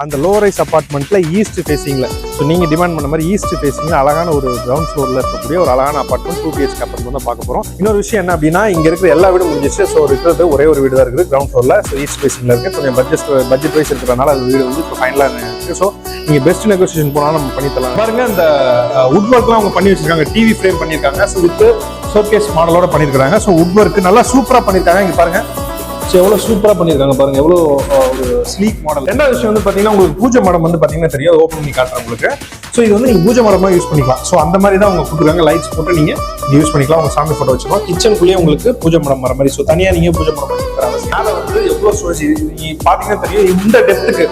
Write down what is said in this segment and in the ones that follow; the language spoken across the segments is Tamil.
அந்த லோ ரைஸ் அபார்ட்மெண்ட்ல ஈஸ்ட் ஃபேசிங்ல, ஸோ நீங்க டிமாண்ட் பண்ண மாதிரி ஈஸ்ட் ஃபேசிங்ல அழகான ஒரு கிரவுண்ட் ஃப்ளோர்ல இருக்கக்கூடிய ஒரு அழகான அபார்ட்மெண்ட் 2 BHK அபார்ட்மெண்ட் தான் பார்க்க போறோம். இன்னொரு விஷயம் என்ன அப்படின்னா, இங்க இருக்கிற எல்லா வீடும் முடிஞ்சிச்சு. ஸோ இருக்கிறது ஒரே ஒரு வீடு தான் இருக்குது கிரவுண்ட் ஃப்ளோர்ல. ஸோ ஈஸ்ட் ஃபேசிங்ல இருக்கு. கொஞ்சம் பட்ஜெட் வைஸ் இருக்கிறதுனால அது வீடு வந்து இப்போ ஃபைனலாக இருக்கு. ஸோ நீங்க பெஸ்ட் நெகோசியேஷன் போனாலும் நம்ம பண்ணி தரலாம். பாருங்க, இந்த வுட் ஒர்க்லாம் அவங்க பண்ணி வச்சிருக்காங்க. டிவி ஃப்ரேம் பண்ணியிருக்காங்க. ஸோ வித் ஷோகேஸ் மாடலோட பண்ணியிருக்காங்க. ஸோ வுட் ஒர்க் நல்லா சூப்பரா பண்ணியிருக்காங்க. இங்க பாருங்க, ஸோ எவ்வளோ சூப்பராக பண்ணியிருக்காங்க பாருங்க, எவ்வளோ ஒரு ஸ்லீக் மாடல். ரெண்டாவது விஷயம் வந்து பார்த்தீங்கன்னா, உங்களுக்கு பூஜை மடம் வந்து பார்த்தீங்கன்னா தெரியும், ஓப்பன் பண்ணி காட்டுறேன் உங்களுக்கு. ஸோ இது வந்து நீங்கள் பூஜை மரமாக யூஸ் பண்ணிக்கலாம். ஸோ அந்த மாதிரி தான் அவங்க கொடுத்துருக்காங்க. லைட்ஸ் போட்டு நீங்கள் யூஸ் பண்ணிக்கலாம். உங்கள் சாமி ஃபோட்டோ வச்சுக்கலாம். கிச்சனுக்குள்ளேயே உங்களுக்கு பூஜை மரம் வர மாதிரி. ஸோ தனியாக நீங்கள் பூஜை மரம் பண்ணிக்கிறாங்க. மேலே வந்து எவ்வளோ ஸ்டோரேஜ் நீங்கள் பார்த்தீங்கன்னா தெரியும், இந்த டெப்த்துக்கு.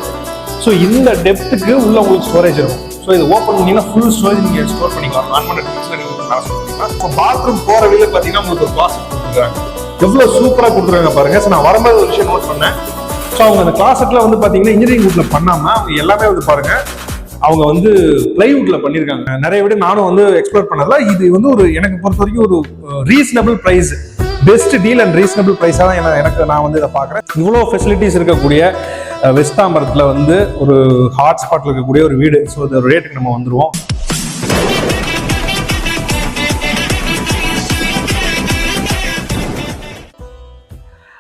ஸோ இந்த டெப்த்துக்கு உள்ள உங்களுக்கு ஸ்டோரேஜ் இருக்கும். ஸோ இது ஓப்பன் பண்ணீங்கன்னா ஃபுல் ஸ்டோரேஜ் நீங்கள் ஸ்டோர் பண்ணிக்கலாம். 100 நீங்கள் பண்ணிக்கலாம். ஸோ பாத்ரூம் போகிற வழியில் பார்த்தீங்கன்னா உங்களுக்கு ஒரு கிளாஸ் கொடுத்துருக்காங்க. எவ்வளவு சூப்பரா கொடுத்துருக்காங்க பாருங்க. ஸோ நான் வரும்போது ஒரு விஷயம் நோட் பண்ணேன். ஸோ அவங்க அந்த கிளாஸெட்ல வந்து பாத்தீங்கன்னா இன்ஜினியரிங் வுட்ல பண்ணாம அவங்க எல்லாமே வந்து பாருங்க, அவங்க வந்து பிளைவுட்ல பண்ணிருக்காங்க. நிறைய விட நானும் வந்து எக்ஸ்ப்ளோர் பண்ணல. இது வந்து ஒரு எனக்கு பொறுத்த வரைக்கும் ஒரு reasonable price, best deal and reasonable பிரைஸா தான் நான் வந்து இதை பாக்குறேன். இவ்வளவு ஃபெசிலிட்டிஸ் இருக்கக்கூடிய வெஸ்ட் தாம்பரத்துல வந்து ஒரு ஹாட் ஸ்பாட்ல இருக்கக்கூடிய ஒரு வீடு. ஸோ இந்த ரேட்டுக்கு நம்ம வந்துருவோம்.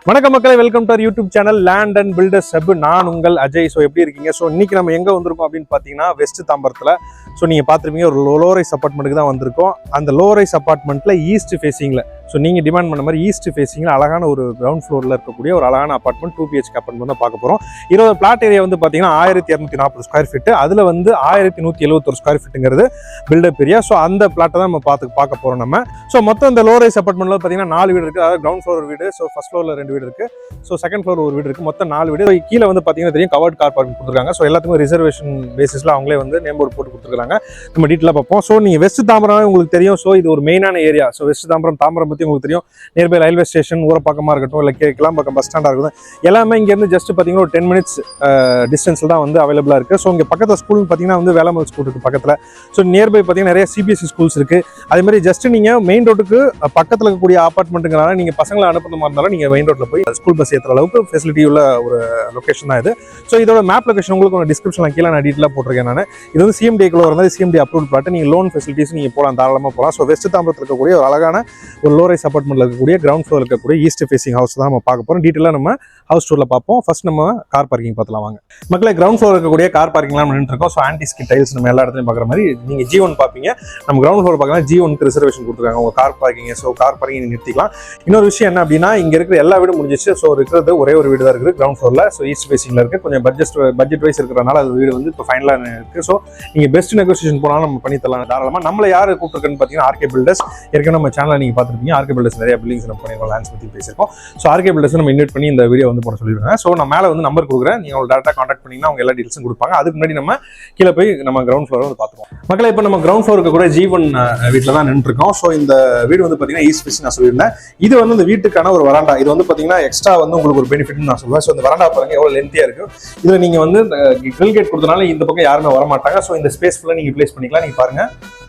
வணக்கம் மக்களே, welcome to YouTube channel land and filters hub. நான் உங்கள் அஜய். ஸோ எப்படி இருக்கீங்க? ஸோ இன்னைக்கு நம்ம எங்கே வந்திருக்கோம் அப்படின்னு பார்த்தீங்கன்னா, வெஸ்ட் தாம்பரத்தில். ஸோ நீங்கள் பார்த்துருப்பீங்க, ஒரு லோ ரைஸ் அப்பார்ட்மெண்ட்டுக்கு தான் வந்திருக்கோம். அந்த லோ ரைஸ் அப்பார்ட்மெண்ட்டில் ஈஸ்ட் ஃபேசிங்கில், ஸோ நீங்கள் டிமாண்ட் பண்ண மாதிரி ஈஸ்ட் ஃபேசிங்கில் அழகான ஒரு கிரவுண்ட் ஃப்ளோரில் இருக்கக்கூடிய ஒரு அழகான அப்பார்ட்மெண்ட் 2 BHK அப்பார்ட்மெண்ட் தான் பார்க்க போகிறோம். இதோட பிளாட் ஏரியா வந்து பார்த்தீங்கன்னா 1240 ஸ்கொயர் ஃபீட்டு. அதில் வந்து 1171 ஸ்கொயர் ஃபீட்டுங்கிறது பில்டப் ஏரியா. ஸோ அந்த பிளாட்டை தான் நம்ம பார்க்க போகிறோம் நம்ம. ஸோ மொத்தம் இந்த லோ ரைஸ் அப்பார்ட்மெண்ட்டில் பார்த்தீங்கன்னா 4 வீடு இருக்குது. அதாவது கிரவுண்ட் ஃப்ளோர் வீடு, ஸோ ஃபர்ஸ்ட் ஃப்ளோரில் 2 வீடு இருக்கு. ஸோ செகண்ட் ஃப்ளோர் ஒரு வீடு இருக்கு. மொத்தம் 4 வீடு. கீழே வந்து பார்த்தீங்கன்னா தெரியும், கவர்ட் கார் பார்க்கிங் கொடுத்துருக்காங்க. ஸோ எல்லாத்துக்கும் ரிசர்வேஷன் பேசிஸ்ல அவங்களே வந்து நேம் போர்டு போட்டு கொடுத்துருக்காங்க. நம்ம டீட்டெயிலாக பார்ப்போம். ஸோ நீங்கள் வெஸ்ட் தாம்பரம் உங்களுக்கு தெரியும். ஸோ இது ஒரு மெயினான ஏரியா. ஸோ வெஸ்ட் தாம்பரம் பற்றி உங்களுக்கு தெரியும். நியர்பை ரயில்வே ஸ்டேஷன், ஊரப்பாக்கமாக இருக்கட்டும், இல்லை கிளாம்பாக்கம் பஸ் ஸ்டாண்டாக இருக்கட்டும், எல்லாமே இங்கேருந்து ஜஸ்ட் பார்த்தீங்கன்னா ஒரு 10 minutes டிஸ்டன்ஸில் தான் வந்து அவைலபிளாக இருக்குது. ஸோ இங்கே பக்கத்தில் ஸ்கூல் பார்த்தீங்கன்னா வந்து வேளாமல் ஸ்கூல் இருக்குது பக்கத்தில். ஸோ நியர்பை பார்த்தீங்கன்னா நிறைய CBSE ஸ்கூல்ஸ் இருக்குது. அதே மாதிரி ஜஸ்ட் நீங்கள் மெயின் ரோட்டுக்கு பக்கத்தில் இருக்கக்கூடிய அப்பார்ட்மெண்ட்டுங்கனால நீங்கள் பசங்களை அனுப்புற மாதிரி இருந்தாலும் நீங்கள் மெயின் ரோட்டில் போய் ஸ்கூல் பஸ் ஏற்றுற அளவுக்கு ஃபெசிலிட்டி உள்ள ஒரு லொக்கேஷன் தான் இது. ஸோ இதோட மேப் லொகேஷன் உங்களுக்கு ஒரு டிஸ்கிரிப்ஷனில் கீழே நான் டீட்டெயிலாக போட்டிருக்கேன். நான் இது வந்து CMDக்குள்ள இருந்தால் CMD அப்ரூவ் பிளாட். நீங்கள் லோன் ஃபெசிலிட்டிஸ் நீங்கள் போகலாம், தாராளமாக போகலாம். ஸோ வெஸ்ட் தாம்பரத்தில் இருக்கக்கூடிய ஒரு அழகான ஒரு லோ ரைஸ் அப்பார்ட்மெண்ட்டில் இருக்கக்கூடிய கிரவுண்ட் ஃப்ளோர் இருக்கக்கூடிய ஈஸ்ட் ஃபேசிங் ஹவுஸ் தான் நம்ம பார்க்க போகிறோம். டீட்டெயிலாக நம்ம ஹவுஸ் டூரில் பார்ப்போம். ஃபர்ஸ்ட் நம்ம கார் பார்க்கிங் பார்த்துலாம் வாங்க மக்களே. கிரவுண்ட் ஃப்ளோர் இருக்கக்கூடிய கார் பார்க்கிங்லாம் நின்று இருக்கோம். ஸோ ஆன்டி டைல்ஸ் நம்ம எல்லா இடத்துலையும் பார்க்குற மாதிரி நீங்கள் G1 பார்ப்பீங்க. நம்ம கிரவுண்ட் ஃப்ளோர் பார்க்கலாம், G1க்கு ரிசர்வேஷன் கொடுத்துருக்காங்க உங்கள் car parking. So car parking நீங்கள் நிறுத்திக்கலாம். இன்னொரு விஷயம் என்ன அப்படின்னா, இங்கே இருக்கிற எல்லா வீடும் முடிஞ்சிச்சு. ஸோ இருக்கிறது ஒரே ஒரு வீடு தான் இருக்குது கிரவுண்ட் ஃப்ளோரில். ஸோ ஈஸ்ட் ஃபேசிங்கில் இருக்குது. கொஞ்சம் பட்ஜெட் வைஸ் இருக்கிறதுனால அது வீடு வந்து இப்போ ஃபைனலாக இருக்குது. ஸோ நீங்கள் பெஸ்ட் நெகோசியேஷன் போனாலும் நம்ம பண்ணி தரலாம் தாராளமாக. நம்மளை யார் கூப்பிட்டுருக்குன்னு பார்த்தீங்கன்னா RK பில்டர்ஸ். ஏற்கனவே நம்ம சேனலில் நீங்கள் பார்த்துருப்பீங்க. RK பில்டர்ஸ் நிறைய பில்டிங்ஸ் நம்ம பண்ணிருக்கோம், லேண்ட்ஸ் பற்றி பேசியிருக்கோம். ஸோ RK பில்டர்ஸ் நம்ம இன்வைட் பண்ணி இந்த வீடியோ வந்து போட சொல்லியிருக்காங்க. ஸோ நான் மேலே வந்து நம்பர் கொடுக்குறேன், நீங்கள் அவங்க டேரக்டாக கான்டாக்ட் பண்ணிங்கன்னா அவங்க எல்லா டீட்டெயில்ஸும் கொடுப்பாங்க. அதுக்கு முன்னாடி நம்ம கீழே போய் நம்ம கிரவுண்ட் ஃப்ளோர் வந்து பார்த்துருவோம் மக்களே. இப்போ நம்ம கிரவுண்ட் ஃப்ளோருக்கு கூட G1 வீட்டில் தான் நின்றுருக்கோம். ஸோ இந்த வீடு வந்து பார்த்தீங்கன்னா ஈஸ்ட் ஃபேஸ் நான் சொல்லியிருந்தேன். இது வந்து இந்த வீட்டுக்கான ஒரு வராண்டா. இது வந்து பார்த்தீங்கன்னா எக்ஸ்ட்ரா வந்து உங்களுக்கு ஒரு பெனிஃபிட்னு நான் சொல்லுவேன். ஸோ இந்த வராண்டா பாருங்க எவ்வளோ லென்த்தியாக இருக்கு. இதில் நீங்கள் வந்து கிரில் கேட் கொடுத்தனால இந்த பக்கம் யாருமே வரமாட்டாங்க. ஸோ இந்த ஸ்பேஸ் ஃபுல்லாக நீங்கள் யூட்டிலைஸ் பண்ணிக்கலாம். நீங்கள் பாருங்க,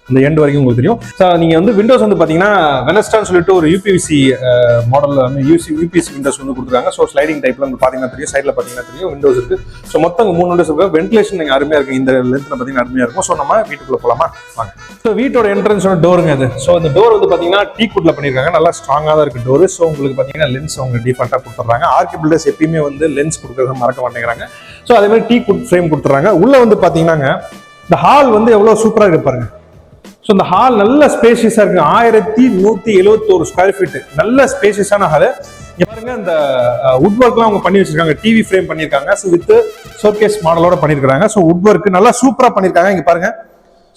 இந்த எண்ட் வரைக்கும் உங்களுக்கு தெரியும். ஸோ நீங்கள் வந்து விண்டோஸ் வந்து பார்த்தீங்கன்னா வெனஸ்டான்னு சொல்லிட்டு ஒரு UPVC மாடலில் வந்து UPVC விண்டோஸ் வந்து கொடுத்துருக்காங்க. ஸோ ஸ்லைடிங் டைப்ல வந்து பார்த்தீங்கன்னா தெரியும், சைடில் பார்த்தீங்கன்னா தெரியும் விண்டோஸ் இருக்கு. ஸோ மொத்தம் 3 விண்டோஸ் இருக்கு. வென்டிலேஷன் நீங்கள் அருமையாக இருக்கு. இந்த லென்த்தில் பார்த்தீங்கன்னா அருமையாக இருக்கும். ஸோ நம்ம வீட்டுக்குள்ள போகலாமா வாங்க. ஸோ வீட்டோட என்ட்ரன்ஸ் டோருங்க இது. ஸோ இந்த டோர் வந்து பார்த்தீங்கன்னா டீக்வுட்ல பண்ணியிருக்காங்க. நல்லா ஸ்ட்ராங்காக தான் இருக்கு டோர். ஸோ உங்களுக்கு பார்த்தீங்கன்னா லென்ஸ் அவங்க டிஃபால்ட்டாக கொடுத்துட்றாங்க. RK பில்டர்ஸ் எப்பயுமே வந்து லென்ஸ் கொடுக்கறத மறக்க மாட்டேங்கிறாங்க. ஸோ அதே மாதிரி டீக்வுட் ஃப்ரேம் கொடுத்துட்றாங்க. உள்ள வந்து பார்த்தீங்கன்னா இந்த ஹால் வந்து எவ்வளோ சூப்பராக இருக்கு பாருங்க. ஸோ இந்த ஹால் நல்ல ஸ்பேஷியஸா இருக்கு. 1171 ஸ்கொயர் ஃபீட் நல்ல ஸ்பேஷியஸான ஹால். பாருங்க, இந்த வுட் ஒர்க்லாம் அவங்க பண்ணி வச்சிருக்காங்க. டிவி ஃப்ரேம் பண்ணியிருக்காங்க. ஸோ வித் ஷோகேஸ் மாடலோட பண்ணியிருக்காங்க. ஸோ வுட் ஒர்க் நல்லா சூப்பரா பண்ணியிருக்காங்க. இங்க பாருங்க,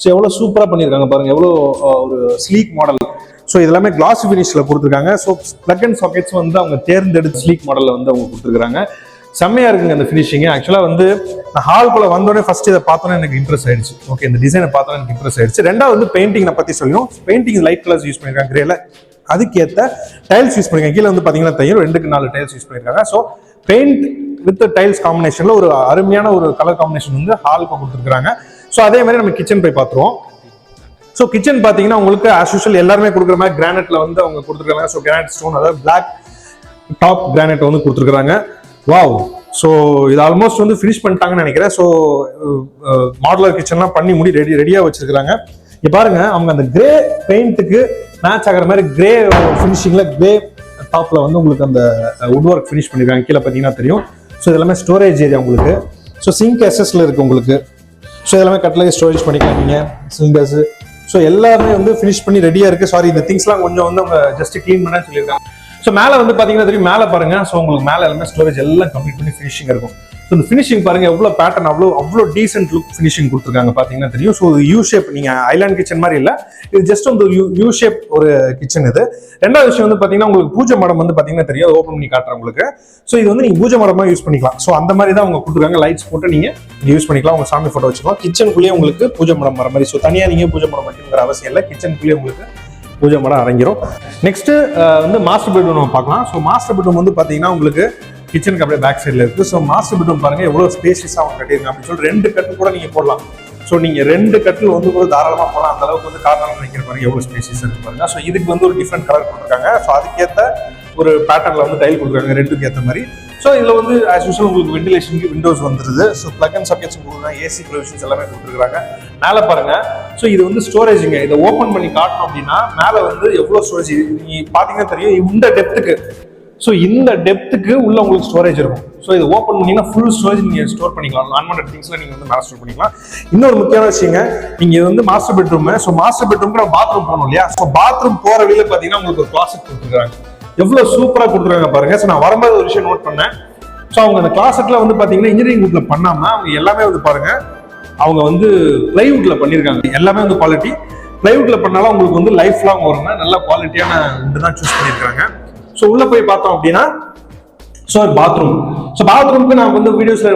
ஸோ எவ்வளவு சூப்பரா பண்ணியிருக்காங்க பாருங்க, எவ்வளோ ஒரு ஸ்லீக் மாடல். ஸோ இதெல்லாமே கிளாஸ் ஃபினிஷ்ல கொடுத்துருக்காங்க. ஸோ பிளக் அண்ட் சாக்கெட்ஸ் வந்து அவங்க தேர்ந்தெடுத்து ஸ்லீக் மாடல்ல வந்து அவங்க கொடுத்துருக்காங்க. செம்மையா இருக்குங்க அந்த ஃபினிஷிங். ஆக்சுவலா வந்து நான் ஹால்குள்ள வந்தோடனே ஃபர்ஸ்ட் இதை பார்த்தோன்னே எனக்கு இம்ப்ரெஸ் ஆயிடுச்சு. ஓகே, இந்த டிசைனை பார்த்தோன்னே எனக்கு இம்ப்ரெஸ் ஆயிடுச்சு. ரெண்டாவது வந்து பெயிண்டிங் பத்தி சொல்லணும். பெயிண்டிங் லைட் கலர்ஸ் யூஸ் பண்ணிருக்காங்க, கிரேல. அதுக்கேற்ற டைல்ஸ் யூஸ் பண்ணிருக்காங்க. கீழே வந்து பாத்தீங்கன்னா தெரியும் 2க்கு 4 டைல்ஸ் யூஸ் பண்ணிருக்காங்க. ஸோ பெயிண்ட் வித் டைல்ஸ் காம்பினேஷன்ல ஒரு அருமையான ஒரு கலர் காம்பினேஷன் வந்து ஹாலுக்கு கொடுத்துருக்காங்க. ஸோ அதே மாதிரி நம்ம கிச்சன் போய் பார்த்துருவோம். ஸோ கிச்சன் பாத்தீங்கன்னா உங்களுக்கு ஆஸ் யூஷுவல் எல்லாருமே கொடுக்குற மாதிரி கிரானைட்ல வந்து அவங்க கொடுத்துருக்காங்க. ஸோ கிரானைட் ஸ்டோன், அதாவது பிளாக் டாப் கிரானைட் வந்து கொடுத்துருக்காங்க. வாவ், ஸோ இது ஆல்மோஸ்ட் வந்து ஃபினிஷ் பண்ணிட்டாங்கன்னு நினைக்கிறேன். ஸோ மாடுலர் கிச்சன்லாம் பண்ணி ரெடியாக வச்சிருக்காங்க. இங்க பாருங்க, அவங்க அந்த கிரே பெயிண்ட்டுக்கு மேட்ச் ஆகிற மாதிரி கிரே ஃபினிஷிங்ல கிரே டாப்ல வந்து உங்களுக்கு அந்த வுட் ஒர்க் ஃபினிஷ் பண்ணிருக்காங்க. கீழே பார்த்தீங்கன்னா தெரியும். ஸோ இதெல்லாமே ஸ்டோரேஜ் ஏரியா உங்களுக்கு. ஸோ சிங்க் எஸ்எஸ்ல இருக்கு உங்களுக்கு. ஸோ எல்லாமே கட்டில் ஸ்டோரேஜ் பண்ணிக்கலாம் நீங்க சிங்கர்ஸ். ஸோ எல்லாமே வந்து ஃபினிஷ் பண்ணி ரெடியா இருக்கு. சாரி, இந்த திங்ஸ்லாம் கொஞ்சம் வந்து அவங்க ஜஸ்ட் கிளீன் பண்ண சொல்லியிருக்காங்க. ஸோ மேலே வந்து பார்த்தீங்கன்னா தெரியும், மேலே பாருங்க. ஸோ உங்களுக்கு மேலே எல்லாமே ஸ்டோரேஜ் எல்லாம் கம்ப்ளீட் பண்ணி ஃபினிஷிங் இருக்கும். ஸோ இந்த ஃபினிஷிங் பாருங்க, எவ்வளோ பேட்டர்ன் அவ்வளோ டீசென்ட் லுக் ஃபினிஷிங் கொடுத்துருக்காங்க பார்த்தீங்கன்னா தெரியும். ஸோ யூ ஷேப், நீங்க ஐலாண்ட் கிச்சன் மாதிரி இல்லை, இது ஜஸ்ட் வந்து யூ ஷேப் ஒரு கிச்சன் இது. ரெண்டாவது விஷயம் வந்து பார்த்தீங்கன்னா உங்களுக்கு பூஜை மடம் வந்து பார்த்தீங்கன்னா தெரியும், ஓப்பன் பண்ணி காட்டுறேன் உங்களுக்கு. ஸோ இது வந்து நீங்க பூஜை மடமா யூஸ் பண்ணிக்கலாம். ஸோ அந்த மாதிரி தான் அவங்க கொடுத்துருக்காங்க. லைட்ஸ் போட்டு நீங்க யூஸ் பண்ணிக்கலாம். உங்க சாமி போட்டோ வச்சுக்கலாம். கிச்சனுக்குள்ளேயே உங்களுக்கு பூஜை மடம் வர மாதிரி. ஸோ தனியாக நீங்க பூஜை மடம் வைக்கணுங்கிற அவசியம் இல்லை, கிச்சனுக்குள்ளேயே உங்களுக்கு பூஜை மடம் அடங்கிரும். நெக்ஸ்ட் வந்து மாஸ்டர் பெட்ரூம் நம்ம பார்க்கலாம். ஸோ மாஸ்டர் பெட்ரூம் வந்து பார்த்தீங்கன்னா உங்களுக்கு கிச்சனுக்கு அப்படியே பேக் சைடில் இருக்கு. ஸோ மாஸ்டர் பெட்ரூம் பாருங்க எவ்வளோ ஸ்பேஷியஸாக அவங்க கட்டியிருக்காங்க அப்படின்னு சொல்லி 2 கட்டில் கூட நீங்க போடலாம். ஸோ நீங்க 2 கட்டில் வந்து கூட தாராளமாக போகலாம். அந்த அளவுக்கு வந்து கார்னர் நினைக்கிற பாருங்க எவ்வளோ ஸ்பேஷியஸ் இருக்கு பாருங்க. ஸோ இதுக்கு வந்து ஒரு டிஃப்ரெண்ட் கலர் கொடுத்துருக்காங்க. ஸோ அதுக்கேற்ற ஒரு பேட்டர்ல வந்து டைல் கொடுத்துருக்காங்க, ரெண்டுக்கு ஏற்ற மாதிரி. ஸோ இதுல வந்து ஆஸ் யூஷுவல் உங்களுக்கு வென்டிலேஷனுக்கு விண்டோஸ் வந்துருது. ஸோ பிளக் அண்ட் சாக்கெட்ஸ் கொடுக்குறாங்க, ஏசி ப்ரொவிஷன்ஸ் எல்லாமே கொடுத்துருக்காங்க. மேலே பாருங்க. ஸோ இது வந்து ஸ்டோரேஜுங்க. இதை ஓப்பன் பண்ணி காட்டணும் அப்படின்னா மேலே வந்து எவ்வளோ ஸ்டோரேஜ் நீ பார்த்தீங்கன்னா தெரியும். இந்த டெப்த்துக்கு, ஸோ இந்த டெப்த்துக்கு உள்ள உங்களுக்கு ஸ்டோரேஜ் இருக்கும். ஸோ இது ஓப்பன் பண்ணீங்கன்னா ஃபுல் ஸ்டோரேஜ் நீங்க ஸ்டோர் பண்ணிக்கலாம். அன்வான்ட் திங்ஸ்ல நீங்க வந்து மேலே ஸ்டோர் பண்ணிக்கலாம். இன்னொரு முக்கியமான விஷயங்க, நீங்க இது வந்து மாஸ்டர் பெட்ரூம். ஸோ மாஸ்டர் பெட்ரூம்க்கு நம்ம பாத்ரூம் போகணும் இல்லையா? ஸோ பாத்ரூம் போற வழியில பார்த்தீங்கன்னா உங்களுக்கு ஒரு கிளாசெட் கொடுத்துருக்காங்க. எவ்வளவு சூப்பரா கொடுத்துருக்காங்க பாருங்க. ஸோ நான் வரும்போது ஒரு விஷயம் நோட் பண்ணேன். ஸோ அவங்க அந்த கிளாசெட்ல வந்து பாத்தீங்கன்னா இன்ஜினியரிங் குரூப்ல பண்ணாம அவங்க எல்லாமே வந்து பாருங்க, அவங்க வந்து பிளைவுட்ல பண்ணிருக்காங்க. எல்லாமே வந்து குவாலிட்டி பிளைவுட்ல பண்ணாலும் உங்களுக்கு வந்து லைஃப் லாங் வரும்னா நல்ல குவாலிட்டியான வுட் தான் சூஸ் பண்ணிருக்காங்க. ஸோ உள்ள போய் பார்த்தோம் அப்படின்னா ஸோ பாத்ரூம். ஸோ பாத்ரூம்க்கு நான் வந்து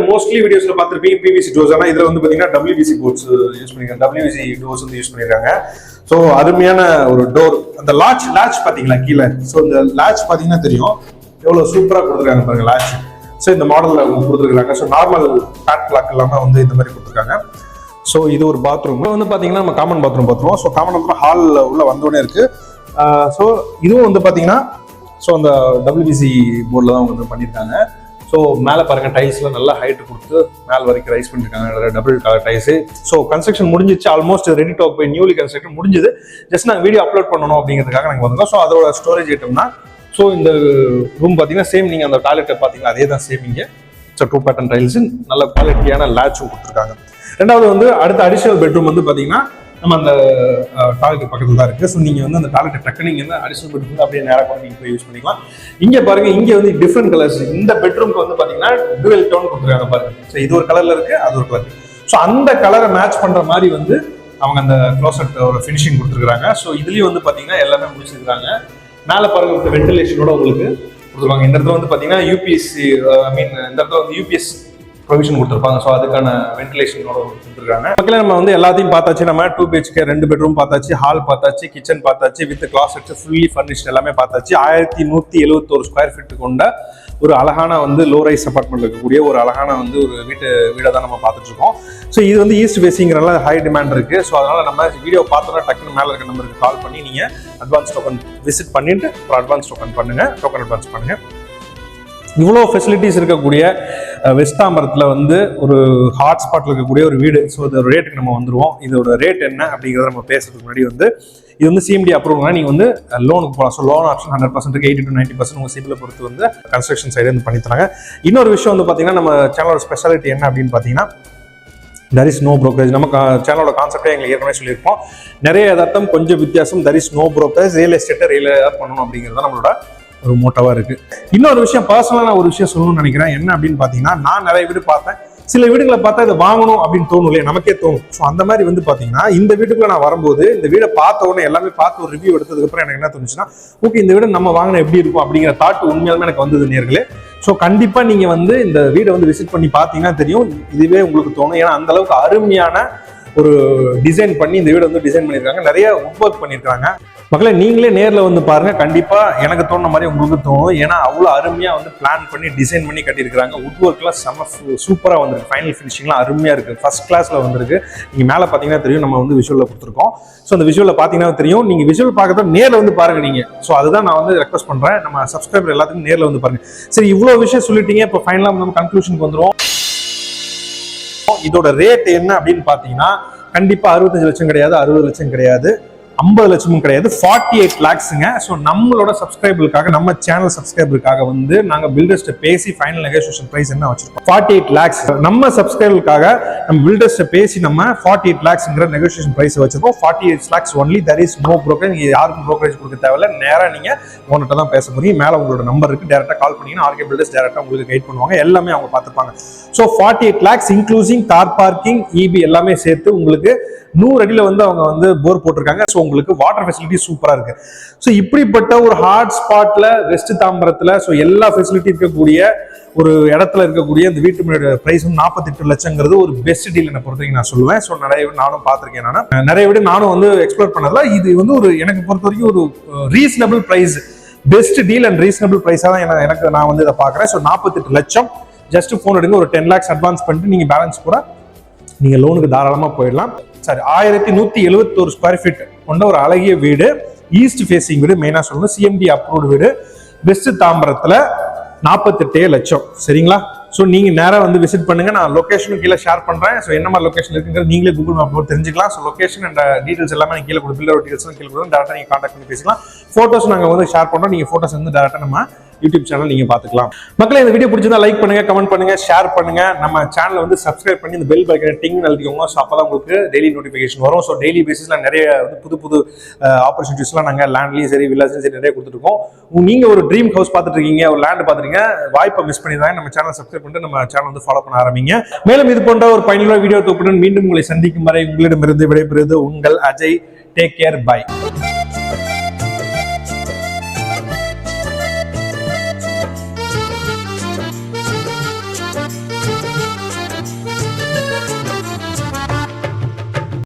மோஸ்ட்லி வீடியோஸ்ல பார்த்துருப்பீங்க பிவிசி டோர்ஸ். ஆனால் இதுல வந்து பாத்தீங்கன்னா WVC போர்ட்ஸ் யூஸ் பண்ணிருக்காங்க. WVC டோர்ஸ் வந்து யூஸ் பண்ணிருக்காங்க. ஸோ அருமையான ஒரு டோர். அந்த லாட்ச் பாத்தீங்களா கீழே? ஸோ இந்த லாட்ச் பாத்தீங்கன்னா தெரியும் எவ்வளவு சூப்பரா கொடுத்துருக்காங்க பாருங்க லாட்ச். ஸோ இந்த மாடல்ல கொடுத்துருக்காங்க. ஸோ நார்மல் பேட் பிளாக் இல்லாம வந்து இந்த மாதிரி கொடுத்துருக்காங்க. ஸோ இது ஒரு பாத்ரூம் வந்து பாத்தீங்கன்னா நம்ம காமன் பாத்ரூம் பார்த்துருவோம். ஸோ காமன் பாத்ரூம் ஹால் உள்ள வந்தோடனே இருக்கு. ஸோ இதுவும் வந்து பாத்தீங்கன்னா ஸோ அந்த WVC போர்டில் தான் வந்து பண்ணியிருக்காங்க. ஸோ மேலே பாருங்க டைல்ஸ்ல நல்லா ஹைட் கொடுத்து மேலே வரைக்கும் ரைஸ் பண்ணிருக்காங்க, double colour tiles. So construction முடிஞ்சிச்சு, almost ready to occupy, newly construction முடிஞ்சது. ஜஸ்ட் நாங்கள் வீடியோ அப்லோட் பண்ணணும் அப்படிங்கிறதுக்காக நாங்கள் வந்தோம். ஸோ அதோட ஸ்டோரேஜ் ஐட்டம்னா ஸோ இந்த ரூம் பார்த்தீங்கன்னா சேம், நீங்கள் அந்த டாய்லெட்டை பார்த்தீங்கன்னா அதே தான் சேம் இங்கே. ஸோ 2 பேட்டர்ன் டைல்ஸ், நல்ல குவாலிட்டியான லேட்சும் கொடுத்துருக்காங்க. ரெண்டாவது வந்து அடுத்த அடிஷனல் பெட்ரூம் வந்து பார்த்தீங்கன்னா நம்ம அந்த டாய்லெட் பக்கத்தில் தான் இருக்கு. ஸோ நீங்கள் வந்து அந்த டாய்லெட் டக்குனு நீங்கள் வந்து அடிஷனல் பெட்ரூம் அப்படியே நேராக கூட நீங்கள் போய் யூஸ் பண்ணிக்கலாம். இங்கே பாருங்க, இங்கே வந்து டிஃப்ரெண்ட் கலர்ஸ். இந்த பெட்ரூம்க்கு வந்து பார்த்தீங்கன்னா டுவெல் டோன் கொடுத்துருக்காங்க பாருங்க. ஸோ இது ஒரு கலர்ல இருக்கு, அது ஒரு கலர். ஸோ அந்த கலரை மேட்ச் பண்ற மாதிரி வந்து அவங்க அந்த க்ளோசெட் ஒரு ஃபினிஷிங் கொடுத்துருக்காங்க. ஸோ இதுலயும் வந்து பார்த்தீங்கன்னா எல்லாமே முடிச்சிருக்காங்க. மேலே பாருங்க வென்டிலேஷனோட உங்களுக்கு கொடுத்துருவாங்க. இந்த இடத்துல வந்து பார்த்தீங்கன்னா யூபிஎஸ்சி இந்த இடத்துல வந்து யூபிஎஸ் ப்ரொவிஷன் கொடுத்துருப்பாங்க. ஸோ அதுக்கான வென்டிலேஷனோட கொடுத்துருக்காங்க. மக்களே நம்ம வந்து எல்லாத்தையும் பார்த்தாச்சு. நம்ம 2 BHK 2 பெட்ரூம் பார்த்தாச்சு, ஹால் பார்த்தாச்சு, கிச்சன் பார்த்தாச்சு, வித் கிளாசெட்ஸ் ஃபுல்லி ஃபர்னிஷ்ட் எல்லாமே பார்த்தாச்சு. 1171 ஸ்கொயர் ஃபீட் கொண்ட ஒரு அழகான வந்து லோ ரைஸ் அபார்ட்மெண்ட் இருக்கக்கூடிய ஒரு அழகான வந்து ஒரு வீடை தான் நம்ம பார்த்துட்டு இருக்கோம். ஸோ இது வந்து ஈஸ்ட் ஃபேசிங்கிறனால ஹை டிமாண்ட் இருக்கு. ஸோ அதனால நம்ம வீடியோ பார்த்தோம்னா டக்குன்னு மேலே இருக்க நம்பருக்கு கால் பண்ணி நீங்க அட்வான்ஸ் டோக்கன் விசிட் பண்ணிட்டு அட்வான்ஸ் டோக்கன் பண்ணுங்க, டோக்கன் அட்வான்ஸ் பண்ணுங்க. இவ்வளோ ஃபெசிலிட்டிஸ் இருக்கக்கூடிய வெஸ்ட் தாம்பரத்தில் வந்து ஒரு ஹாட்ஸ்பாட்டில் இருக்கக்கூடிய ஒரு வீடு. ஸோ இதோட ரேட்டுக்கு நம்ம வந்துருவோம். இதோட ரேட் என்ன அப்படிங்கிறத நம்ம பேசுறதுக்கு முன்னாடி வந்து இது வந்து CMD அப்ரூவ்னா நீங்கள் வந்து லோனுக்கு போகலாம். ஸோ லோன் ஆப்ஷன் 100% 80 to 90% உங்கள் சிபிலை பொறுத்து வந்து கன்ஸ்ட்ரக்ஷன் சைடு வந்து பண்ணி தராங்க. இன்னொரு விஷயம் வந்து பார்த்தீங்கன்னா நம்ம சேனலோட ஸ்பெஷாலிட்டி என்ன அப்படின்னு பார்த்தீங்கன்னா there is no brokerage. நம்ம சேனலோட கான்செப்டே எங்களுக்கு ஏற்கனவே சொல்லியிருப்போம். நிறைய யதார்த்தம் கொஞ்சம் வித்தியாசம். there is no brokerage. Real எஸ்டேட்டை ரியலாக பண்ணணும் அப்படிங்கிறது தான் நம்மளோட ஒரு மோட்டவா இருக்கு. இன்னொரு விஷயம் பர்சனலா நான் ஒரு விஷயம் சொல்லணும்னு நினைக்கிறேன். என்ன அப்படின்னு பாத்தீங்கன்னா நான் நிறைய வீடு பார்த்தேன். சில வீடுகளை பார்த்தா இதை வாங்கணும் அப்படின்னு தோணும் இல்லையா, நமக்கே தோணும். ஸோ அந்த மாதிரி வந்து பாத்தீங்கன்னா இந்த வீட்டுக்குள்ள நான் வரும்போது இந்த வீடை பார்த்த உடனே எல்லாமே பார்த்து ஒரு ரிவ்யூ எடுத்ததுக்கு அப்புறம் எனக்கு என்ன தோணுச்சுன்னா, ஓகே இந்த வீடு நம்ம வாங்கினா எப்படி இருக்கும் அப்படிங்கிற தாட் உண்மையாலுமே எனக்கு வந்தது நேர்களே. ஸோ கண்டிப்பா நீங்க வந்து இந்த வீடை வந்து விசிட் பண்ணி பார்த்தீங்கன்னா தெரியும், இதுவே உங்களுக்கு தோணும். ஏன்னா அந்த அளவுக்கு அருமையான ஒரு டிசைன் பண்ணி இந்த வீடை வந்து டிசைன் பண்ணியிருக்காங்க. நிறைய வுட் ஒர்க் பண்ணியிருக்காங்க. மக்களே நீங்களே நேரில் வந்து பாருங்க, கண்டிப்பா எனக்கு தோணுன மாதிரி உங்களுக்கு தோணும். ஏன்னா அவ்வளோ அருமையா வந்து பிளான் பண்ணி டிசைன் பண்ணி கட்டியிருக்காங்க. வுட் ஒர்க்லாம் செம்ம சூப்பரா வந்திருக்கு. ஃபைனல் ஃபினிஷிங்லாம் அருமையா இருக்கு, ஃபர்ஸ்ட் கிளாஸ்ல வந்திருக்கு. நீங்க மேலே பார்த்தீங்கன்னா தெரியும், நம்ம வந்து விஷுவலில் கொடுத்துருக்கோம். ஸோ அந்த விஷுவலில் பார்த்தீங்கன்னா தெரியும். நீங்க விஷுவல் பார்க்கறத நேரில் வந்து பாருங்க நீங்க. ஸோ அதுதான் நான் வந்து ரெக்வஸ்ட் பண்றேன், நம்ம சப்ஸ்கிரைபர் எல்லாத்துக்கும் நேரில் வந்து பாருங்க. சரி, இவ்வளோ விஷயம் சொல்லிட்டீங்க, இப்போ ஃபைனலாக நம்ம கன்க்ளூஷனுக்கு வந்துடும். இதோட ரேட் என்ன அப்படின்னு பார்த்தீங்கன்னா கண்டிப்பா 65 லட்சம் கிடையாது, 60 லட்சம் கிடையாது, 50 லட்சமும் கிடையாது, 48 lakhsங்க. ஸோ நம்மளோட சப்ஸ்கிரைபருக்காக, நம்ம சேனல் சப்ஸ்கிரைபருக்காக வந்து நாங்கள் பில்டர்ஸ்ட பேசி ஃபைனல் நெகோசியேஷன் பிரைஸ் என்ன வச்சிருக்கோம் 48 lakhs. நம்ம சப்ஸ்கிரைபருக்காக நம்ம பில்டர்ஸ்ட பேசி நம்ம 48 lakhsங்கிற நெகோசியேஷன் பிரைஸ் வச்சிருக்கோம். 48 lakhs only, there is no broker. நீங்க யாருக்கும் brokerage கொடுக்க தேவையில்ல, நேராக நீங்க ஓனர்கிட்ட தான் பேச முடியும். மேலே உங்களோட நம்பர் இருக்கு, டேரக்டா கால் பண்ணீங்கன்னா ஆர்கே பில்டர்ஸ் டேரக்டா உங்களுக்கு கைட் பண்ணுவாங்க, எல்லாமே அவங்க பார்த்துப்பாங்க. So 48 lakhs including car parking, EB எல்லாமே சேர்த்து உங்களுக்கு 100 அடியில வந்து அவங்க வந்து போர் போட்டிருக்காங்க. ஸோ உங்களுக்கு வாட்டர் ஃபெசிலிட்டி சூப்பரா இருக்கு. ஸோ இப்படிப்பட்ட ஒரு ஹாட் ஸ்பாட்ல வெஸ்ட் தாம்பரத்துல ஸோ எல்லா ஃபெசிலிட்டி இருக்கக்கூடிய ஒரு இடத்துல இருக்கக்கூடிய இந்த வீட்டு முன்னாடி பிரைஸ் 48 லட்சங்கிறது ஒரு பெஸ்ட் டீல் என்ன பொறுத்த வரைக்கும் நான் சொல்லுவேன். ஸோ நிறைய வீடு நானும் பார்த்துருக்கேன், நிறைய வீடு நானும் வந்து எக்ஸ்ப்ளோர் பண்ணதுல இது வந்து ஒரு எனக்கு பொறுத்த வரைக்கும் ஒரு reasonable price, best deal and reasonable பிரைஸா தான் எனக்கு நான் வந்து இதை பார்க்குறேன். ஸோ 48 லட்சம் ஜஸ்ட் போன் எடுங்க, ஒரு 10 lakhs அட்வான்ஸ் பண்ணிட்டு நீங்க பேலன்ஸ் கூட நீங்க லோனுக்கு தாராளமா போயிடலாம். சரி, 1171 ஸ்கொயர் ஃபீட் கொண்ட ஒரு அழகிய வீடு, ஈஸ்ட் ஃபேசிங் வீடு, மெயினா சொல்லணும், சிஎம்டி அப்ரூவ்டு வீடு, வெஸ்ட் தாம்பரத்துல 48 லட்சம். சரிங்களா? ஸோ நீங்க நேராக வந்து விசிட் பண்ணுங்க. நான் லொகேஷனும் கீழே ஷேர் பண்றேன். ஸோ என்ன மாதிரி லொகேஷன் இருக்குங்கிறது நீங்களே கூகுள் மேப் போட்டு தெரிஞ்சுக்கலாம். ஸோ லொகேஷன் அண்ட் டீடைல்ஸ் எல்லாமே கீழே கொடுத்து, பில்லர் டீடைல்ஸ் கீழே கொடுத்து டேரக்டா நீங்க கான்டாக்ட் பண்ணி பேசிக்கலாம். போட்டோஸ் நாங்கள் வந்து ஷேர் பண்றோம், நீங்க போட்டோஸ் வந்து டேரக்டா நம்ம யூடியூப் சேனல் நீங்க பாத்துக்கலாம். மக்களே இந்த வீடியோ பிடிச்சிருந்தா லைக் பண்ணுங்க, கமெண்ட் பண்ணுங்க, ஷேர் பண்ணுங்க. நம்ம சேனலை வந்து சப்ஸ்கிரைப் பண்ணி இந்த பெல் பட்டனை டிங் அழுத்திக்கோங்க. ஸோ அப்பதான் உங்களுக்கு டெய்லி நோட்டிஃபிகேஷன் வரும். ஸோ டெய்லி பேசிஸ்ல நிறைய வந்து புது புது ஆப்பர்ச்சுனிட்டிஸ்லாம் நாங்கள் லேண்ட்லயும் சரி வில்லாஸ்லயும் சரி நிறைய கொடுத்துட்டு இருக்கோம். நீங்க ஒரு ட்ரீம் ஹவுஸ் பார்த்துட்டு இருக்கீங்க, ஒரு லேண்ட் பார்த்துருக்கீங்க, வாய்ப்பை மிஸ் பண்ணிதான் நம்ம சேனல் சப்ஸ்கிரைப் பண்ணிட்டு நம்ம சேனல் வந்து ஃபாலோ பண்ண ஆரம்பிங்க. மேலும் இது போன்ற ஒரு பயனுள்ள வீடியோ தொகுப்புடன் மீண்டும் உங்களை சந்திக்கும் வரை உங்களிடமிருந்து விடைபெறுவது உங்கள் அஜய். Take care, by.